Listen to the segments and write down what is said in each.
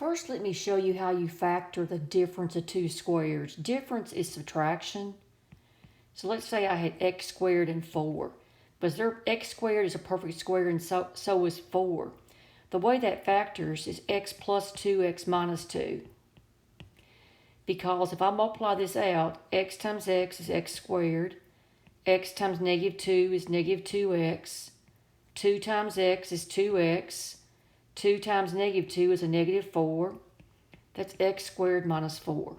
First, let me show you how you factor the difference of two squares. Difference is subtraction. So let's say I had x squared and 4. But x squared is a perfect square and so is 4. The way that factors is x plus 2x minus 2. Because if I multiply this out, x times x is x squared. X times negative 2 is negative 2x. 2 times x is 2x. 2 times negative 2 is a negative 4. That's x squared minus 4.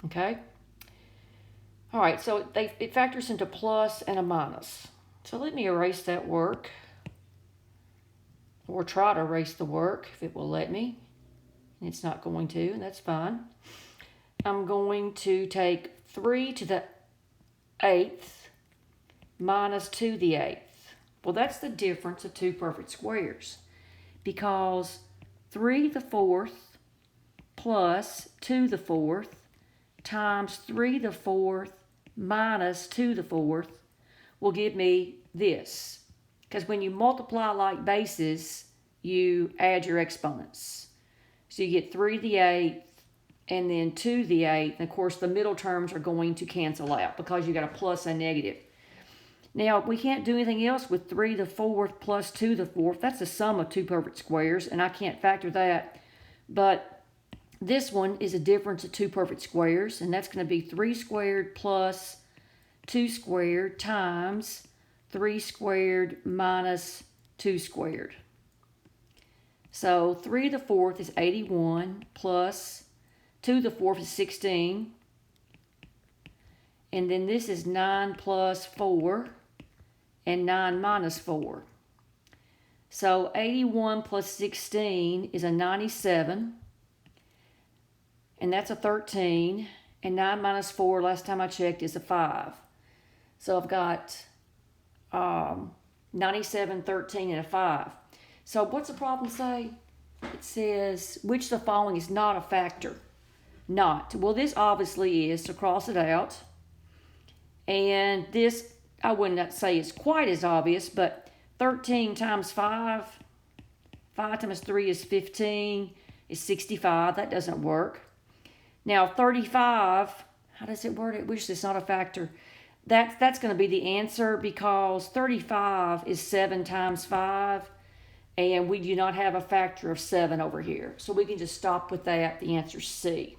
Okay? All right, so it factors into plus and a minus. So let me erase that work. Or try to erase the work if it will let me. And it's not going to, and that's fine. I'm going to take 3 to the 8th minus 2 to the 8th. Well, that's the difference of two perfect squares. Because 3 to the 4th plus 2 to the 4th times 3 to the 4th minus 2 to the 4th will give me this. Because when you multiply like bases, you add your exponents. So you get 3 to the 8th and then 2 to the 8th. And of course, the middle terms are going to cancel out because you got a plus and negative. Now, we can't do anything else with 3 to the 4th plus 2 to the 4th. That's the sum of two perfect squares, and I can't factor that. But this one is a difference of two perfect squares, and that's going to be 3 squared plus 2 squared times 3 squared minus 2 squared. So 3 to the 4th is 81 plus 2 to the 4th is 16. And then this is 9 plus 4 and 9 minus 4. So 81 plus 16 is a 97. And that's a 13. And 9 minus 4, last time I checked, is a 5. So I've got 97, 13, and a 5. So what's the problem say? It says, which of the following is not a factor? Not. Well, this obviously is, so cross it out. And this, I would not say it's quite as obvious, but 13 times 5 times 3 is 15, is 65. That doesn't work. Now, 35, how does it word it? Which is not a factor. That's going to be the answer because 35 is 7 times 5, and we do not have a factor of 7 over here. So we can just stop with that. The answer is C.